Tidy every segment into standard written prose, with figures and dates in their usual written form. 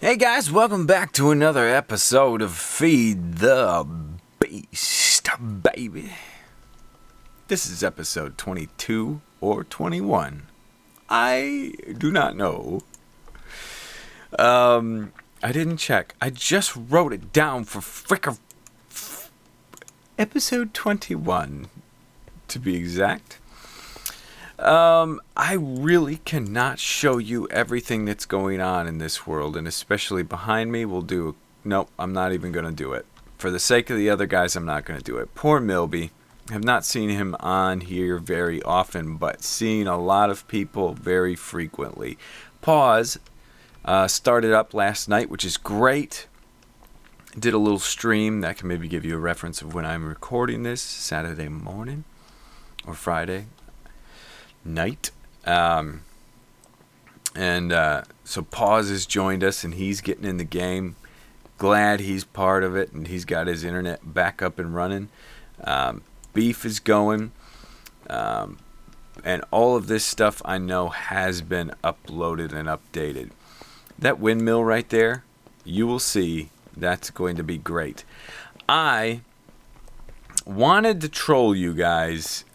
Hey guys, welcome back to another episode of Feed the Beast, baby. This is episode 22 or 21. I do not know. I didn't check. I just wrote it down for episode 21, to be exact. I really cannot show you everything that's going on in this world, and especially behind me, nope, I'm not even going to do it. For the sake of the other guys, I'm not going to do it. Poor Milby. Have not seen him on here very often, but seen a lot of people very frequently. Pause started up last night, which is great. Did a little stream that can maybe give you a reference of when I'm recording this, Saturday morning or Friday night. So Pause has joined us and he's getting in the game. Glad he's part of it and he's got his internet back up and running. Beef is going. And all of this stuff I know has been uploaded and updated. That windmill right there, you will see that's going to be great. I wanted to troll you guys.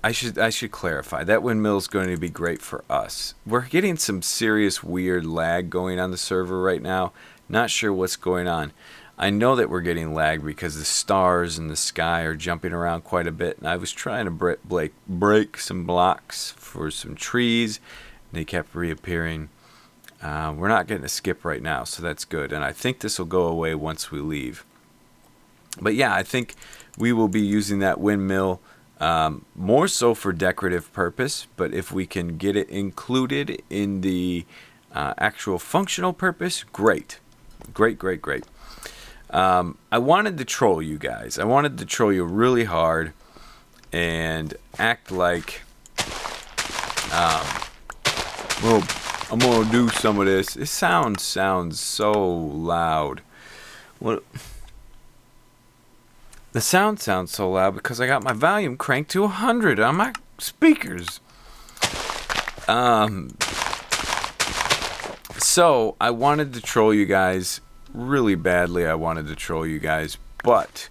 I should clarify. That windmill is going to be great for us. We're getting some serious weird lag going on the server right now. Not sure what's going on. I know that we're getting lag because the stars in the sky are jumping around quite a bit. And I was trying to break some blocks for some trees. And they kept reappearing. We're not getting a skip right now, so that's good. And I think this will go away once we leave. But yeah, I think we will be using that windmill more so for decorative purpose, but if we can get it included in the actual functional purpose, great. Great. I wanted to troll you guys. I wanted to troll you really hard and act like, well, I'm going to do some of this. It sounds so loud. What? The sound sounds so loud because I got my volume cranked to 100 on my speakers. So I wanted to troll you guys really badly. I wanted to troll you guys, but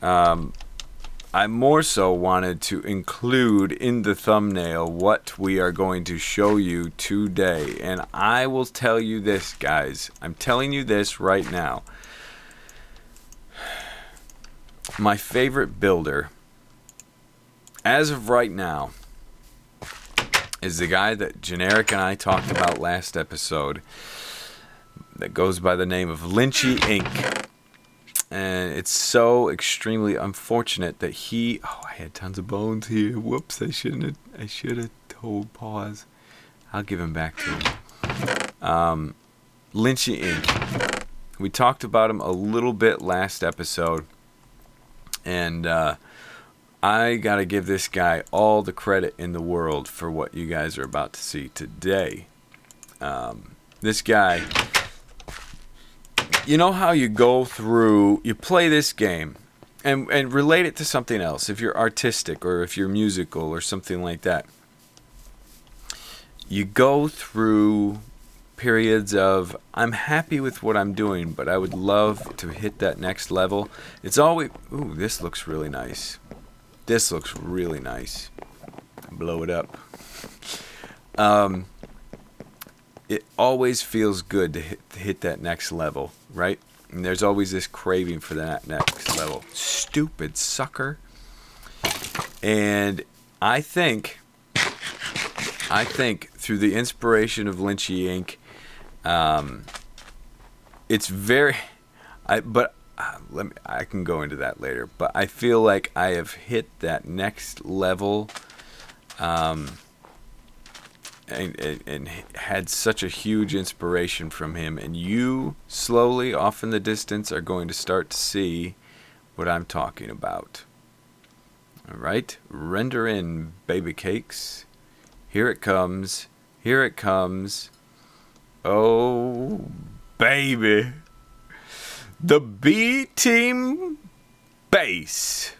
I more so wanted to include in the thumbnail what we are going to show you today. And I will tell you this, guys. I'm telling you this right now. My favorite builder, as of right now, is the guy that Generic and I talked about last episode that goes by the name of Lynchy Inc. And it's so extremely unfortunate that I had tons of bones here. Whoops, I should have told Pause. I'll give him back to him. Lynchy Inc. We talked about him a little bit last episode. And I got to give this guy all the credit in the world for what you guys are about to see today. This guy, you know how you play this game and relate it to something else. If you're artistic or if you're musical or something like that. You go through periods of, I'm happy with what I'm doing, but I would love to hit that next level. It's always, ooh, this looks really nice. This looks really nice. Blow it up. It always feels good to hit that next level, right? And there's always this craving for that next level. Stupid sucker. And I think through the inspiration of Lynchy Inc., it's very, I can go into that later, but I feel like I have hit that next level, and had such a huge inspiration from him, and you slowly off in the distance are going to start to see what I'm talking about. All right, render in, baby cakes. Here it comes. Oh, baby. The B-Team base.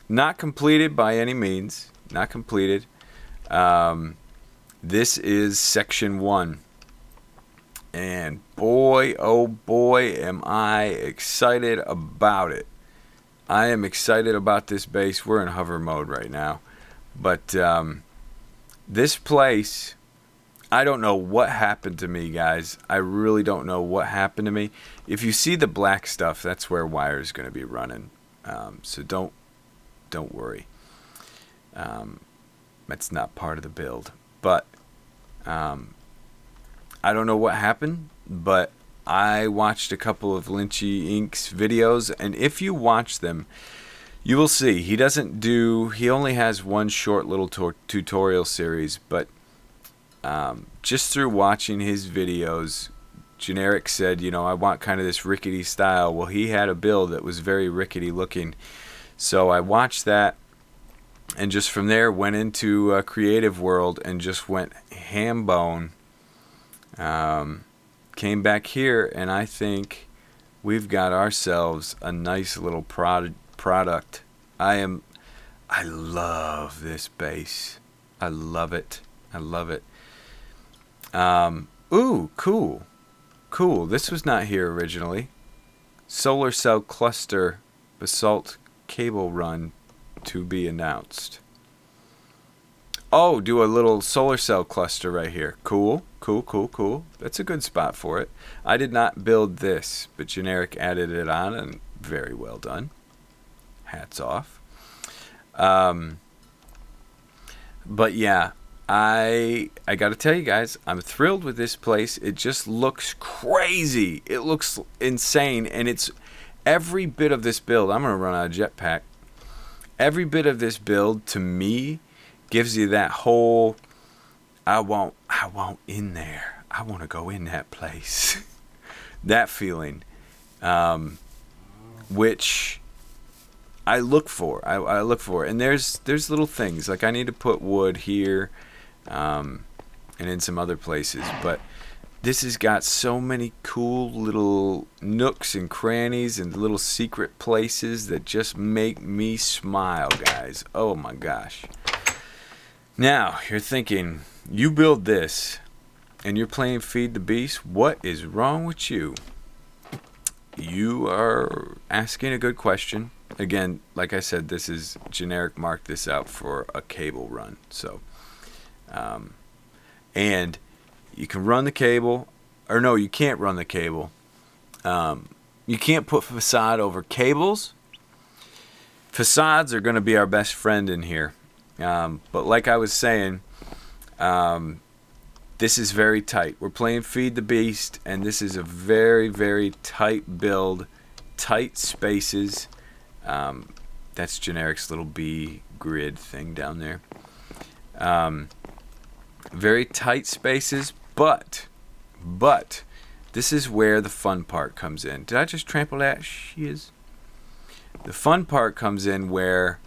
Not completed by any means. Not completed. This is section 1. And boy, oh boy, am I excited about it. I am excited about this base. We're in hover mode right now. But this place, I don't know what happened to me, guys. I really don't know what happened to me. If you see the black stuff, that's where wire is going to be running. So don't worry. That's not part of the build. But I don't know what happened, but I watched a couple of Lynchy Inc.'s videos, and if you watch them, you will see he only has one short little tutorial series, but just through watching his videos, Generic said, I want kind of this rickety style. Well, he had a build that was very rickety looking, so I watched that, and just from there went into a creative world and just went ham bone. Came back here, and I think we've got ourselves a nice little product. I love this base. I love it. Ooh, cool. This was not here originally. Solar cell cluster basalt cable run to be announced. Oh, do a little solar cell cluster right here. Cool. That's a good spot for it. I did not build this, but Generic added it on, and very well done. Hats off. But yeah, I got to tell you guys, I'm thrilled with this place. It just looks crazy. It looks insane, and it's every bit of this build. I'm going to run out of jetpack. Every bit of this build, to me, gives you that whole, I want in there. I want to go in that place. That feeling, which I look for. I look for. And there's little things. Like I need to put wood here and in some other places. But this has got so many cool little nooks and crannies and little secret places that just make me smile, guys. Oh, my gosh. Now, you're thinking, you build this, and you're playing Feed the Beast. What is wrong with you? You are asking a good question. Again, like I said, this is Generic marked this out for a cable run. So, and you can run the cable, or no, you can't run the cable. You can't put facade over cables. Facades are going to be our best friend in here. But like I was saying, this is very tight. We're playing Feed the Beast, and this is a very, very tight build, tight spaces. That's Generic's little bee grid thing down there. Very tight spaces, but this is where the fun part comes in. Did I just trample that? She is. The fun part comes in where,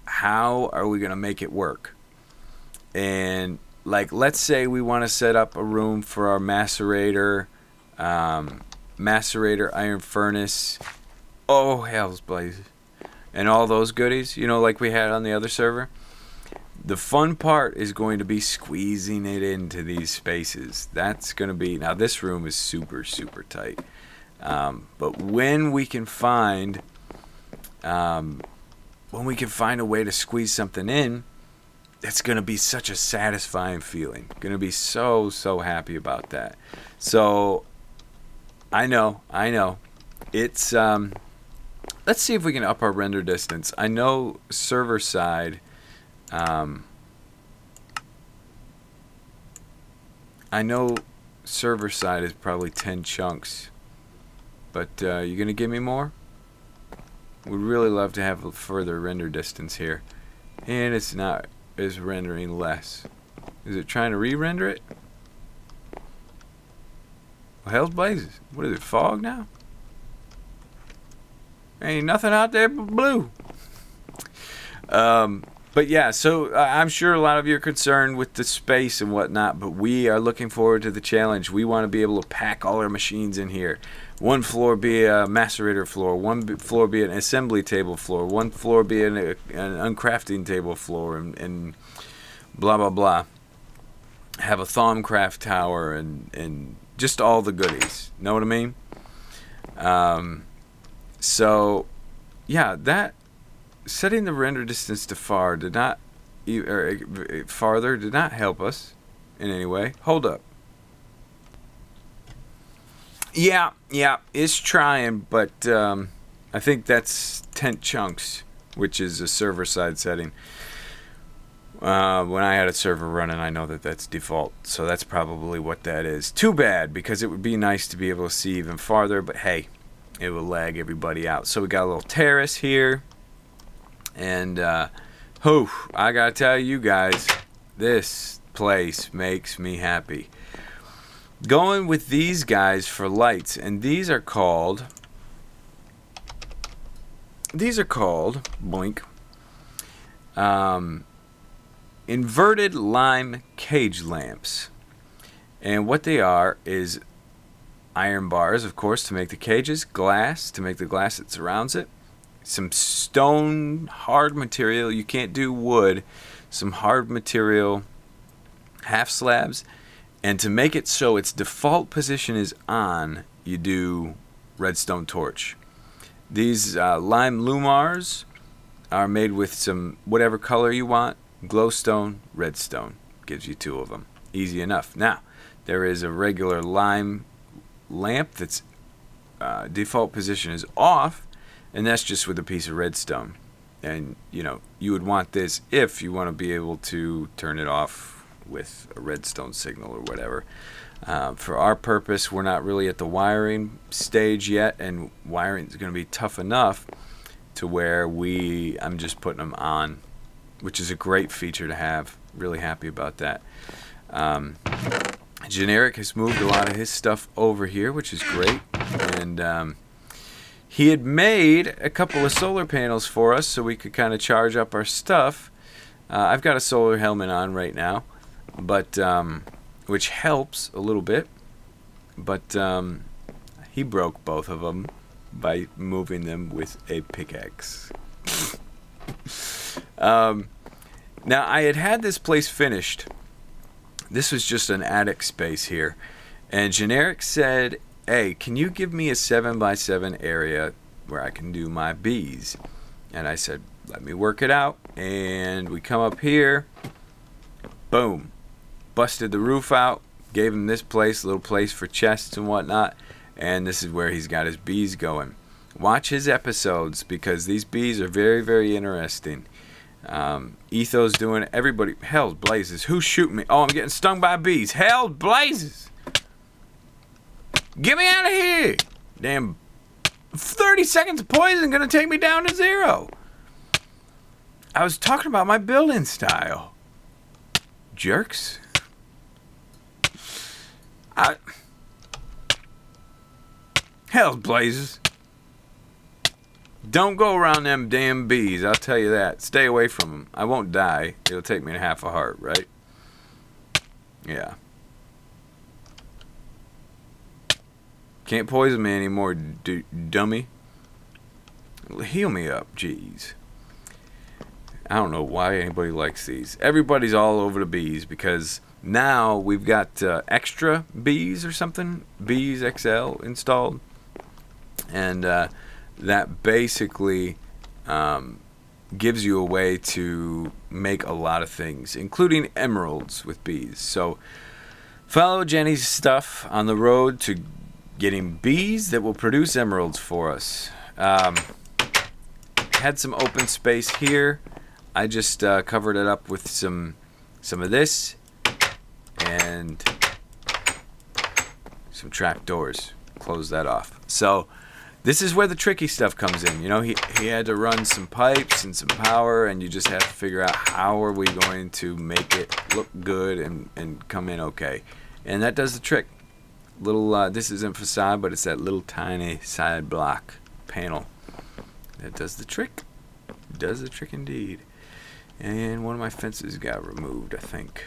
how are we going to make it work? And like, let's say we want to set up a room for our macerator, iron furnace, oh hell's blazes, and all those goodies, like we had on the other server. The fun part is going to be squeezing it into these spaces. That's going to be, now this room is super, super tight. But when we can find a way to squeeze something in, it's going to be such a satisfying feeling. Going to be so, so happy about that. So, I know. It's, let's see if we can up our render distance. I know server side, is probably 10 chunks. But you going to give me more? Would really love to have a further render distance here. And it's not. It's rendering less. Is it trying to re-render it? Well, hell's blazes. What is it, fog now? Ain't nothing out there but blue. But yeah, so I'm sure a lot of you are concerned with the space and whatnot, but we are looking forward to the challenge. We want to be able to pack all our machines in here. One floor be a macerator floor, one floor be an assembly table floor, one floor be an uncrafting table floor, and blah, blah, blah. have a Thaumcraft tower, and just all the goodies. Know what I mean? So, yeah, that setting the render distance to farther did not help us in any way. Hold up. Yeah, it's trying, but I think that's tent chunks, which is a server side setting. When I had a server running, I know that that's default, so that's probably what that is. Too bad, because it would be nice to be able to see even farther, but hey, it will lag everybody out. So we got a little terrace here, and I gotta tell you guys, this place makes me happy. Going with these guys for lights, and these are called boink, inverted lime cage lamps. And what they are is iron bars, of course, to make the cages, glass to make the glass that surrounds it, some stone hard material, you can't do wood, some hard material half slabs, and to make it so its default position is on, you do redstone torch. These lime lumars are made with some whatever color you want, glowstone, redstone. Gives you 2 of them. Easy enough. Now, there is a regular lime lamp that's default position is off, and that's just with a piece of redstone. And, you would want this if you want to be able to turn it off with a redstone signal or whatever. For our purpose, we're not really at the wiring stage yet, and wiring is going to be tough enough to where I'm just putting them on, which is a great feature to have. Really happy about that. Generic has moved a lot of his stuff over here, which is great, and he had made a couple of solar panels for us so we could kind of charge up our stuff. I've got a solar helmet on right now, but which helps a little bit, but he broke both of them by moving them with a pickaxe. Now, I had this place finished. This was just an attic space here, and Generic said, hey, can you give me a 7x7 area where I can do my bees? And I said, let me work it out. And we come up here, boom, busted the roof out, gave him this place, little place for chests and whatnot, and this is where he's got his bees going. Watch his episodes, because these bees are very, very interesting. Etho's doing it. Everybody, hell blazes, who's shooting me? Oh, I'm getting stung by bees. Hell blazes, get me out of here. Damn, 30 seconds of poison gonna take me down to 0. I was talking about my building style. Jerks. Hell's blazes. Don't go around them damn bees, I'll tell you that. Stay away from them. I won't die. It'll take me half a heart, right? Yeah. Can't poison me anymore, dummy. Heal me up, jeez. I don't know why anybody likes these. Everybody's all over the bees, because now we've got extra bees or something, bees XL installed, and that basically gives you a way to make a lot of things, including emeralds with bees. So follow Jenny's stuff on the road to getting bees that will produce emeralds for us. Had some open space here. I just covered it up with some of this and some trap doors. Close that off. So this is where the tricky stuff comes in. You know, he had to run some pipes and some power, and you just have to figure out how are we going to make it look good and come in okay. And that does the trick. Little this isn't facade, but it's that little tiny side block panel that does the trick. Does the trick indeed. And one of my fences got removed, I think.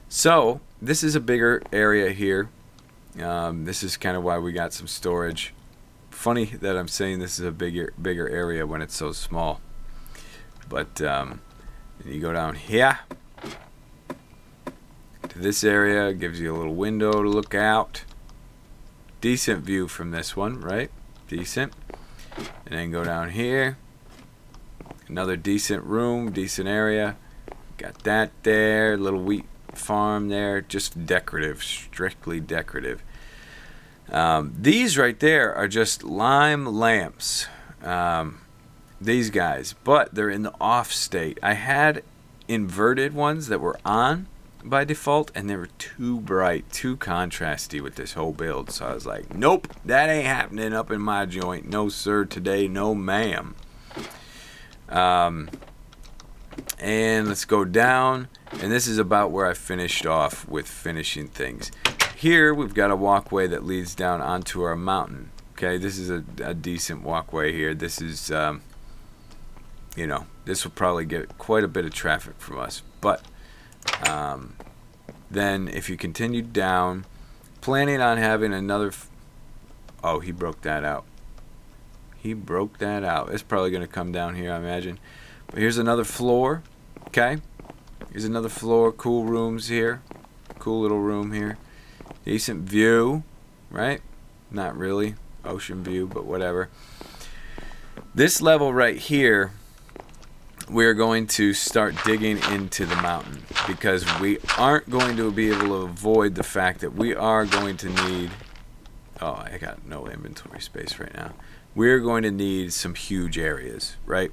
So this is a bigger area here. This is kind of why we got some storage. Funny that I'm saying this is a bigger area when it's so small. But you go down here, this area. Gives you a little window to look out. Decent view from this one, right? Decent. And then go down here. Another decent room, decent area. Got that there. Little wheat farm there. Just decorative, strictly decorative. These right there are just lime lamps. These guys, but they're in the off state. I had inverted ones that were on by default, and they were too bright, too contrasty with this whole build. So I was like, nope, that ain't happening up in my joint. No sir, today, no ma'am. And let's go down, and this is about where I finished off with finishing things. Here we've got a walkway that leads down onto our mountain. Okay, this is a decent walkway here. This is this will probably get quite a bit of traffic from us, but then if you continue down, planning on having another oh, he broke that out. It's probably going to come down here, I imagine. But here's another floor. Okay, here's another floor. Cool rooms here. Cool little room here. Decent view, right? Not really ocean view, but whatever. This level right here, we're going to start digging into the mountain, because we aren't going to be able to avoid the fact that we are going to need, oh, I got no inventory space right now. We're going to need some huge areas, right?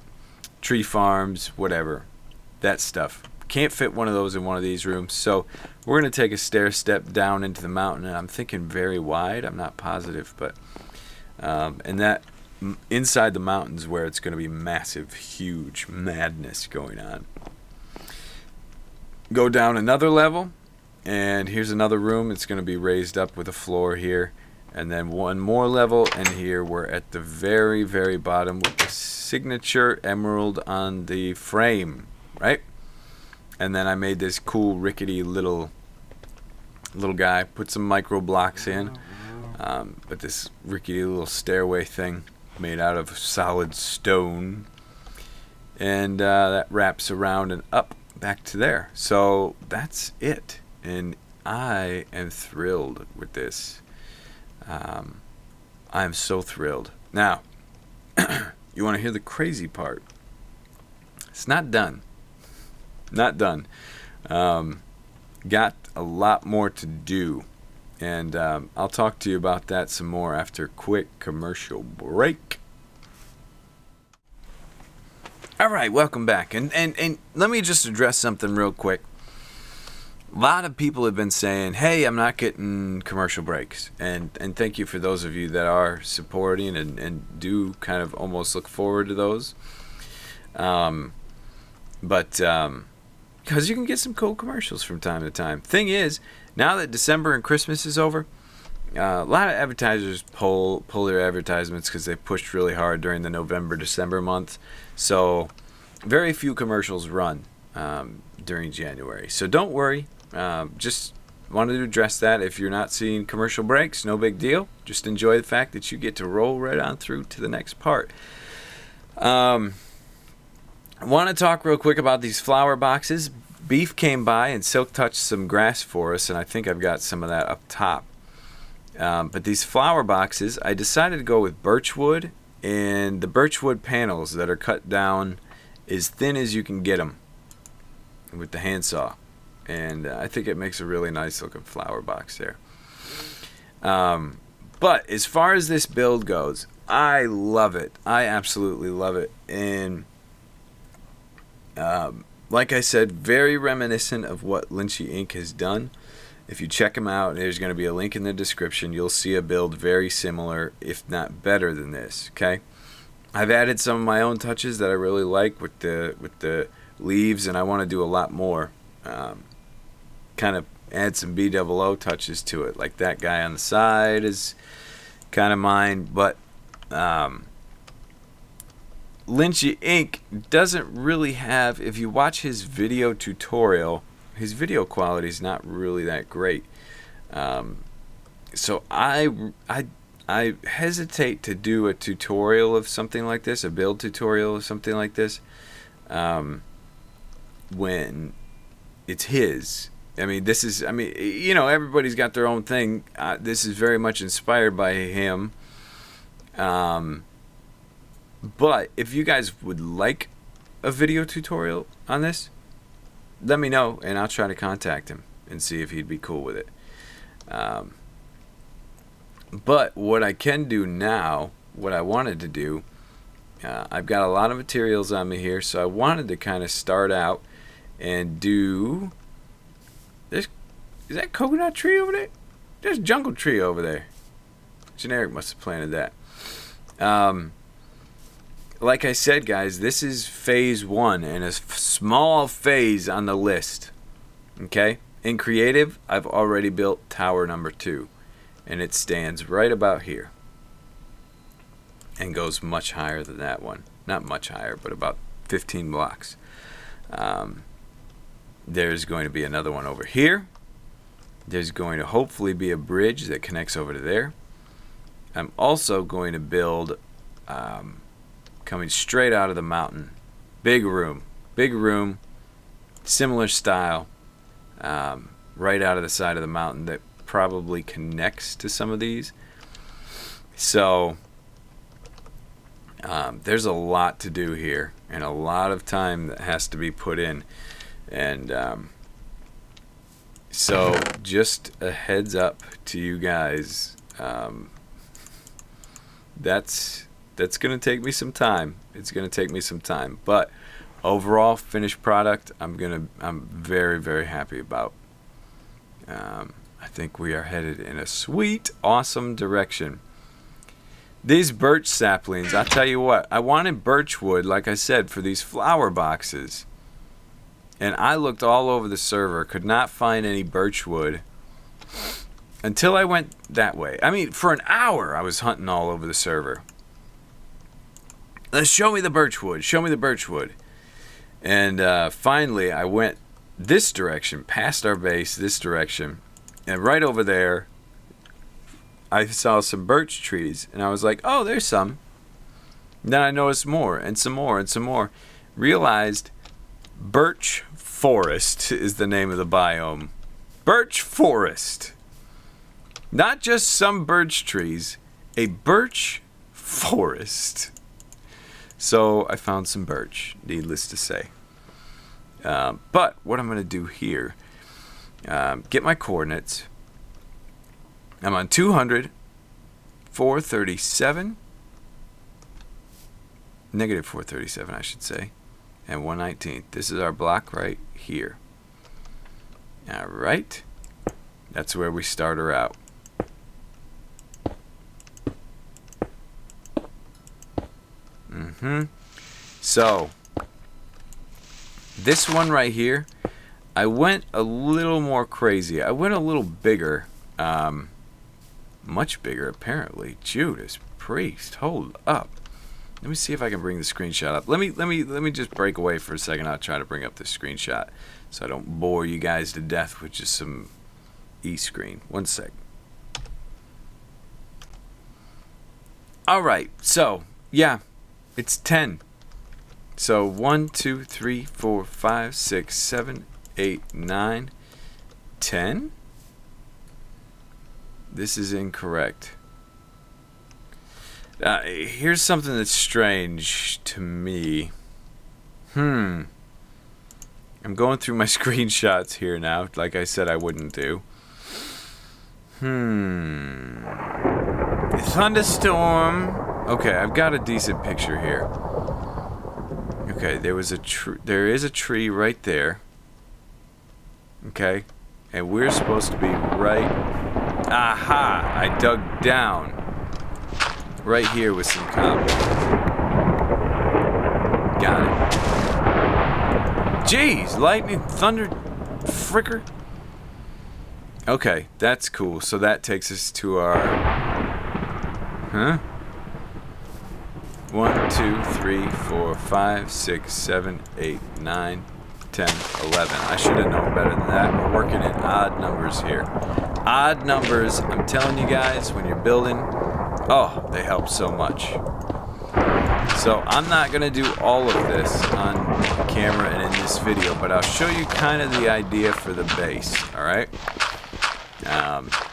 Tree farms, whatever, that stuff. Can't fit one of those in one of these rooms, so we're going to take a stair step down into the mountain, and I'm thinking very wide. I'm not positive, but and that inside the mountains where it's going to be massive, huge madness going on. Go down another level, and here's another room. It's going to be raised up with a floor here, and then one more level, and here we're at the very, very bottom with the signature emerald on the frame, right? And then I made this cool rickety little guy, put some micro blocks in, but this rickety little stairway thing made out of solid stone, and that wraps around and up back to there. So that's it, and I am thrilled with this. I'm so thrilled. Now, you want to hear the crazy part? It's not done. Not done. Got a lot more to do, and I'll talk to you about that some more after a quick commercial break. All right, welcome back, and let me just address something real quick. A lot of people have been saying, hey, I'm not getting commercial breaks, and thank you for those of you that are supporting and do kind of almost look forward to those. But because you can get some cool commercials from time to time. Thing is, now that December and Christmas is over, a lot of advertisers pull their advertisements because they pushed really hard during the November-December month. So very few commercials run during January. So don't worry. Just wanted to address that. If you're not seeing commercial breaks, no big deal. Just enjoy the fact that you get to roll right on through to the next part. I want to talk real quick about these flower boxes. Beef came by and silk touched some grass for us, and I think I've got some of that up top. But these flower boxes, I decided to go with birchwood, and the birchwood panels that are cut down as thin as you can get them with the handsaw. And I think it makes a really nice looking flower box there. But as far as this build goes, I love it. I absolutely love it. And like I said, very reminiscent of what Lynchy Inc. has done. If you check them out, there's going to be a link in the description. You'll see a build very similar, if not better than this. Okay, I've added some of my own touches that I really like with the leaves, and I want to do a lot more. Kind of add some BOO touches to it, like that guy on the side is kind of mine. But Lynchy Inc. doesn't really have, if you watch his video tutorial, his video quality is not really that great. So I hesitate to do a tutorial of something like this, a build tutorial of something like this, when it's his, I mean, this is, I mean, you know, everybody's got their own thing. This is very much inspired by him. But if you guys would like a video tutorial on this, let me know, and I'll try to contact him and see if he'd be cool with it. But what I can do now, what I wanted to do, I've got a lot of materials on me here, so I wanted to kind of start out and do this. Is that coconut tree over there? There's jungle tree over there. Generic must have planted that. Like I said, guys, this is phase 1 and a small phase on the list. Okay? In creative, I've already built tower number 2, and it stands right about here and goes much higher than that one. Not much higher, but about 15 blocks. There's going to be another one over here. There's going to hopefully be a bridge that connects over to there. I'm also going to build coming straight out of the mountain. Big room, similar style, right out of the side of the mountain that probably connects to some of these. So there's a lot to do here and a lot of time that has to be put in. And so just a heads up to you guys, that's going to take me some time. It's going to take me some time, but overall finished product, I'm very, very happy about. I think we are headed in a sweet, awesome direction. These birch saplings, I'll tell you what, I wanted birch wood, like I said, for these flower boxes. And I looked all over the server, could not find any birch wood until I went that way. I mean, for an hour I was hunting all over the server. Let's show me the birch wood. Show me the birch wood. And finally I went this direction, past our base, this direction. And right over there, I saw some birch trees. And I was like, oh, there's some. And then I noticed more, and some more, and some more. Realized birch forest is the name of the biome. Birch forest. Not just some birch trees, a birch forest. So I found some birch, needless to say. But what I'm going to do here, get my coordinates. I'm on 200, 437, negative 437 I should say, and 119th. This is our block right here. All right. That's where we start her out. So this one right here, I went a little more crazy. I went a little bigger, much bigger apparently. Judas Priest, hold up. Let me see if I can bring the screenshot up. Let me just break away for a second. I'll try to bring up the screenshot so I don't bore you guys to death with just some e-screen. One sec. All right, so yeah, it's 10. So 1, 2, 3, 4, 5, 6, 7, 8, 9, 10. This is incorrect. Here's something that's strange to me. I'm going through my screenshots here now, like I said I wouldn't do. Thunderstorm. Okay, I've got a decent picture here. Okay, there is a tree right there. Okay, and we're supposed to be right. Aha! I dug down right here with some cobble. Got it. Jeez, lightning, thunder, fricker. Okay, that's cool. So that takes us to our. 1, 2, 3, 4, 5, 6, 7, 8, 9, 10, 11. I should have known better than that. We're working in odd numbers here. Odd numbers, I'm telling you guys, when you're building, oh, they help so much. So I'm not going to do all of this on camera and in this video, but I'll show you kind of the idea for the base, alright?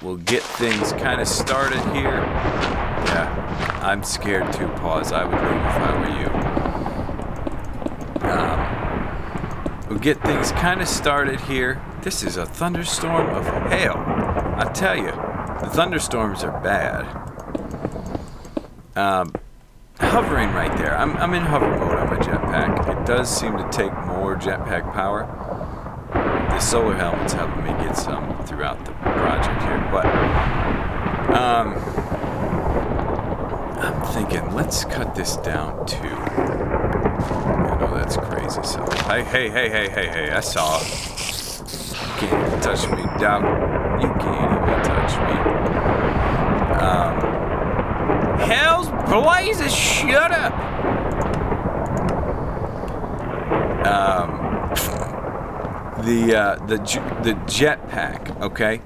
We'll get things kind of started here. Yeah, I'm scared too, pause. I would leave if I were you. We'll get things kind of started here. This is a thunderstorm of hell. I tell you, the thunderstorms are bad. Hovering right there. I'm in hover mode on my jetpack. It does seem to take more jetpack power. The solar helmet's helping me get some throughout the project here, but I'm thinking let's cut this down to. I know that's crazy. So hey! I saw. You can't even touch me, dog. You can't even touch me. Hell's blazes! Shut up. The jetpack, okay?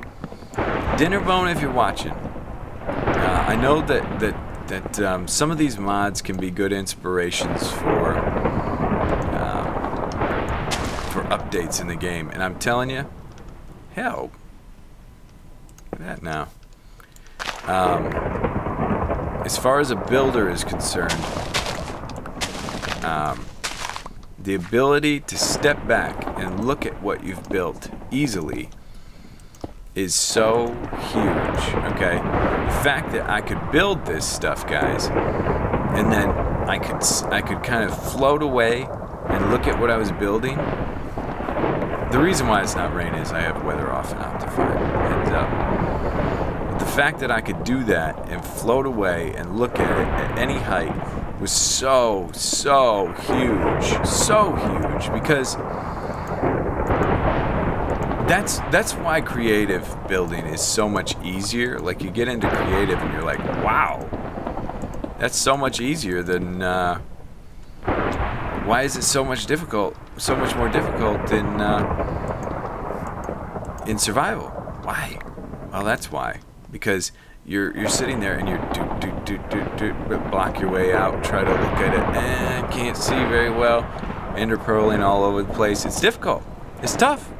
Dinnerbone, if you're watching, I know that some of these mods can be good inspirations for updates in the game, and I'm telling you, hell, look at that now. As far as a builder is concerned, the ability to step back and look at what you've built easily is so huge, okay? The fact that I could build this stuff, guys, and then I could kind of float away and look at what I was building. The reason why it's not raining is I have weather off and Optifine. Heads up. But the fact that I could do that and float away and look at it at any height was so huge, because that's why creative building is so much easier. Like, you get into creative and you're like, wow, that's so much easier than why is it so much more difficult in survival? Why? Well, that's why. Because you're sitting there and you're block your way out, try to look at it, and can't see very well, interpearling all over the place. It's difficult. It's tough.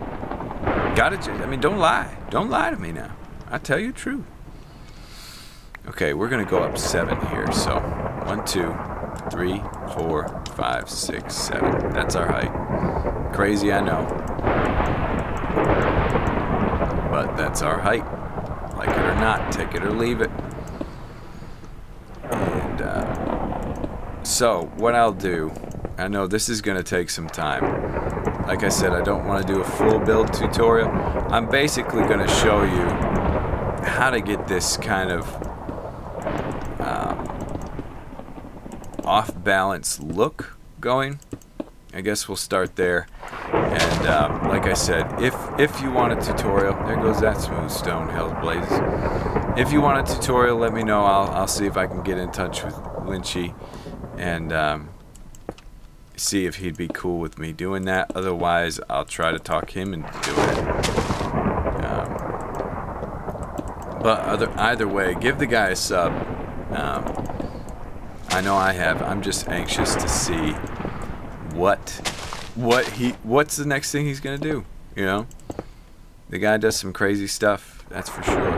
Don't lie to me now. I tell you the truth. Okay, we're gonna go up 7 here. So 1, 2, 3, 4, 5, 6, 7. That's our height. Crazy, I know, but that's our height. Like it or not, take it or leave it. And so what I'll do, I know this is going to take some time. Like I said, I don't want to do a full build tutorial. I'm basically going to show you how to get this kind of off-balance look going. I guess we'll start there. And like I said, if you want a tutorial, there goes that smooth stone, Hell's Blazes. If you want a tutorial, let me know. I'll see if I can get in touch with Lynchy and see if he'd be cool with me doing that. Otherwise, I'll try to talk him into doing it. But either way, give the guy a sub. I know I have. I'm just anxious to see what's the next thing he's gonna do. You know, the guy does some crazy stuff, that's for sure.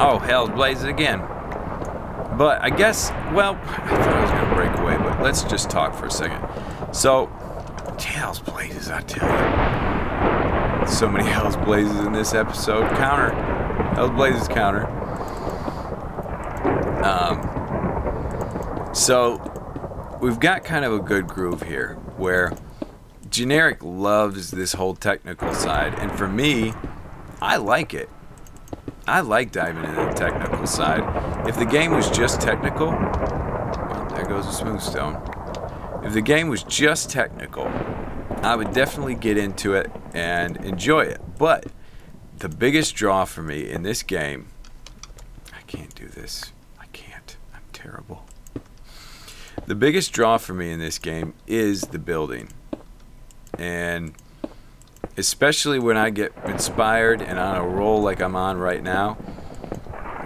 Oh, Hell's Blazes again. But I guess, well, I thought I was gonna break away, but let's just talk for a second. So, Hell's Blazes, I tell you, so many Hell's Blazes in this episode. Counter, Hell's Blazes counter. So we've got kind of a good groove here where Generic loves this whole technical side, and for me, I like it. I like diving into the technical side. If the game was just technical, well, there goes a smooth stone. If the game was just technical, I would definitely get into it and enjoy it. But the biggest draw for me in this game, I can't do this. I can't. I'm terrible. The biggest draw for me in this game is the building. And especially when I get inspired and on a roll like I'm on right now,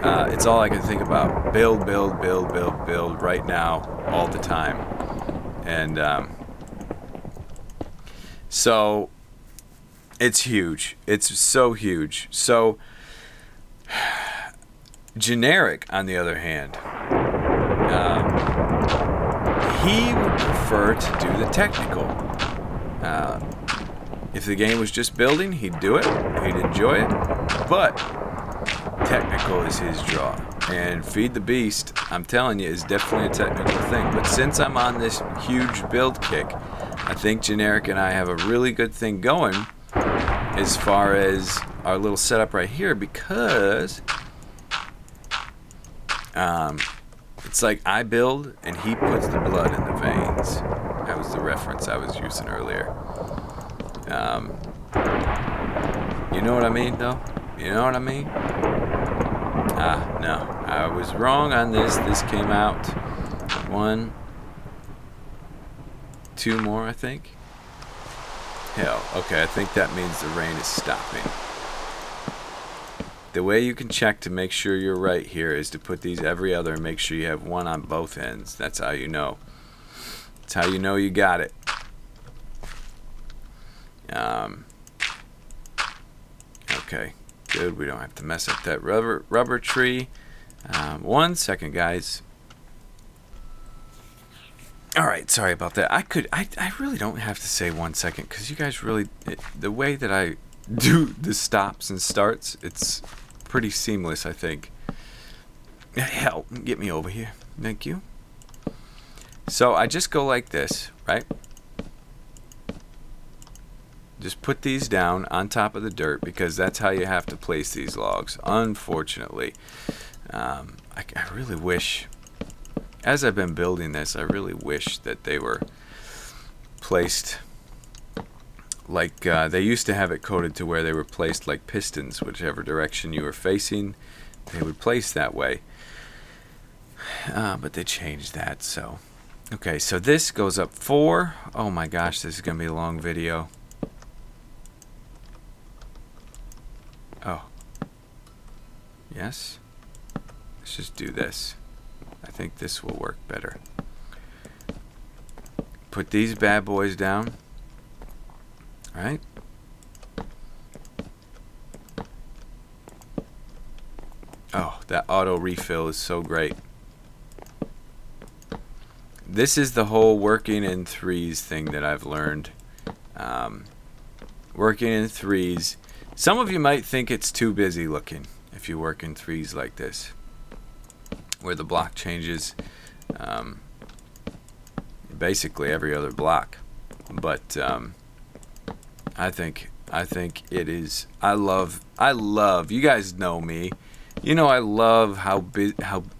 it's all I can think about. Build, build, build, build, build right now, all the time. And so it's huge. It's so huge. So Generic, on the other hand, he would prefer to do the technical. If the game was just building, he'd do it. He'd enjoy it. But technical is his draw. And Feed the Beast, I'm telling you, is definitely a technical thing. But since I'm on this huge build kick, I think Generic and I have a really good thing going as far as our little setup right here, because it's like I build and he puts the blood in the veins. That was the reference I was using earlier. You know what I mean, though? You know what I mean? No. I was wrong on this. This came out 1, 2 more, I think. Hell, okay, I think that means the rain is stopping. The way you can check to make sure you're right here is to put these every other and make sure you have one on both ends. That's how you know. That's how you know you got it. Okay, good. We don't have to mess up that rubber tree. 1 second, guys. All right, sorry about that. I really don't have to say 1 second, because you guys really, the way that I do the stops and starts, it's pretty seamless, I think. Hell, get me over here. Thank you. So I just go like this, right? Just put these down on top of the dirt, because that's how you have to place these logs, unfortunately. I really wish, as I've been building this, I really wish that they were placed like they used to have it coded to where they were placed like pistons, whichever direction you were facing, they would place that way. But they changed that, so. Okay, so this goes up 4. Oh my gosh, this is going to be a long video. Oh. Yes? Let's just do this. I think this will work better. Put these bad boys down. Right? Oh, that auto refill is so great. This is the whole working in threes thing that I've learned. Working in threes. Some of you might think it's too busy looking if you work in threes like this, where the block changes basically every other block. But I think it is. I love. You guys know me. You know I love how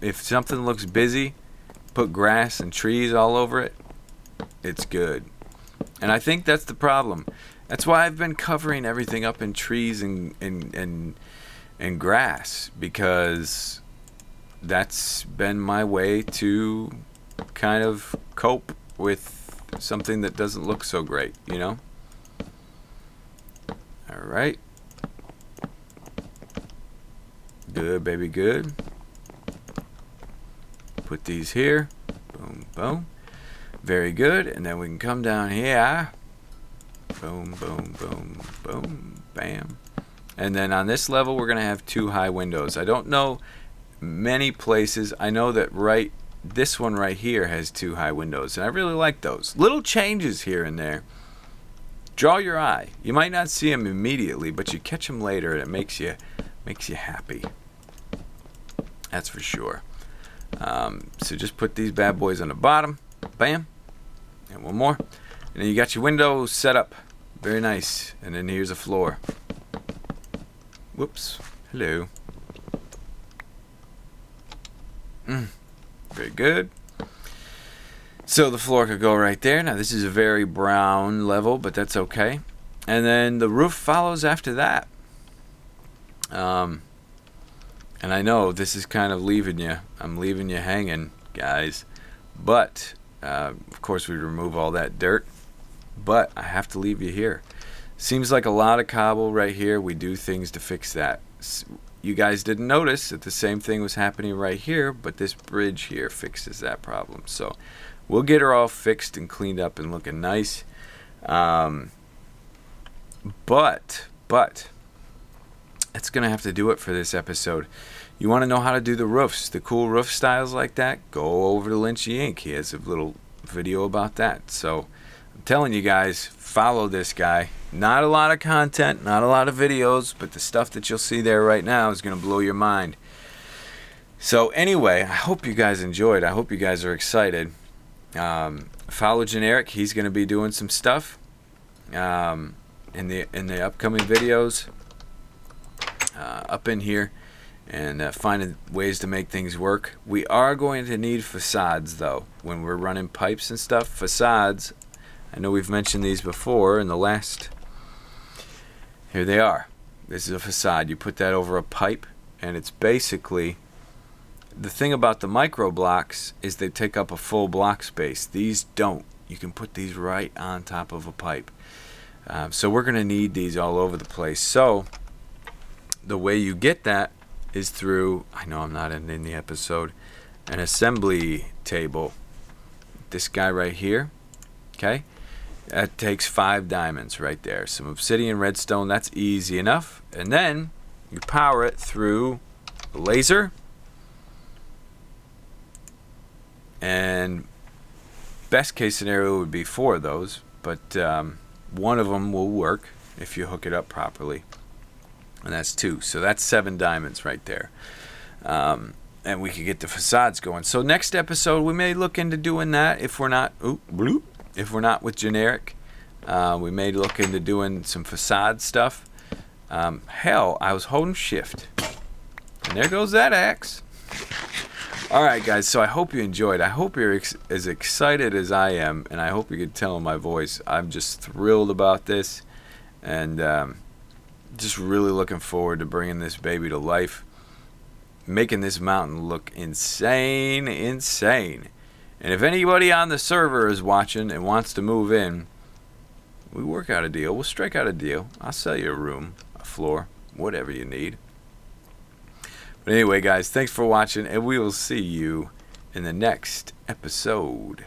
if something looks busy, put grass and trees all over it. It's good. And I think that's the problem. That's why I've been covering everything up in trees and grass, because that's been my way to kind of cope with something that doesn't look so great, you know? All right. Good, baby, good. Put these here. Boom, boom. Very good. And then we can come down here. Boom, boom, boom, boom, bam. And then on this level, we're going to have 2 high windows. I don't know many places. I know that this one right here has 2 high windows, and I really like those. Little changes here and there. Draw your eye. You might not see them immediately, but you catch them later, and it makes you happy. That's for sure. So just put these bad boys on the bottom. Bam. And one more. And then you got your window set up. Very nice. And then here's a floor. Whoops. Hello. Very good. So the floor could go right there. Now this is a very brown level, but that's okay. And then the roof follows after that. And I know this is kind of leaving you. I'm leaving you hanging, guys. But, of course, we remove all that dirt. But I have to leave you here. Seems like a lot of cobble right here. We do things to fix that. you guys didn't notice that the same thing was happening right here, but this bridge here fixes that problem. So we'll get her all fixed and cleaned up and looking nice. But that's going to have to do it for this episode. You want to know how to do the roofs, the cool roof styles like that? Go over to Lynchy Inc. He has a little video about that. So I'm telling you guys, follow this guy. Not a lot of content, not a lot of videos, but the stuff that you'll see there right now is going to blow your mind. So anyway, I hope you guys enjoyed. I hope you guys are excited. Follow Generic. He's going to be doing some stuff in the upcoming videos up in here, and finding ways to make things work. We are going to need facades though when we're running pipes and stuff. Facades, I know we've mentioned these before in the last. Here they are. This is a facade. You put that over a pipe, and it's basically, the thing about the micro blocks is they take up a full block space. These don't. You can put these right on top of a pipe. So we're going to need these all over the place. So the way you get that is through, I know I'm not ending the episode, an assembly table. This guy right here, okay? That takes 5 diamonds right there. Some obsidian, redstone, that's easy enough. And then you power it through a laser. And best case scenario would be 4 of those, but one of them will work if you hook it up properly. And that's 2. So that's 7 diamonds right there. And we could get the facades going. So next episode we may look into doing that if we're not if we're not with Generic. We may look into doing some facade stuff. Hell, I was holding shift. And there goes that axe. Alright guys, so I hope you enjoyed. I hope you're as excited as I am, and I hope you can tell in my voice. I'm just thrilled about this, and just really looking forward to bringing this baby to life. Making this mountain look insane. And if anybody on the server is watching and wants to move in, we work out a deal. We'll strike out a deal. I'll sell you a room, a floor, whatever you need. But anyway, guys, thanks for watching, and we will see you in the next episode.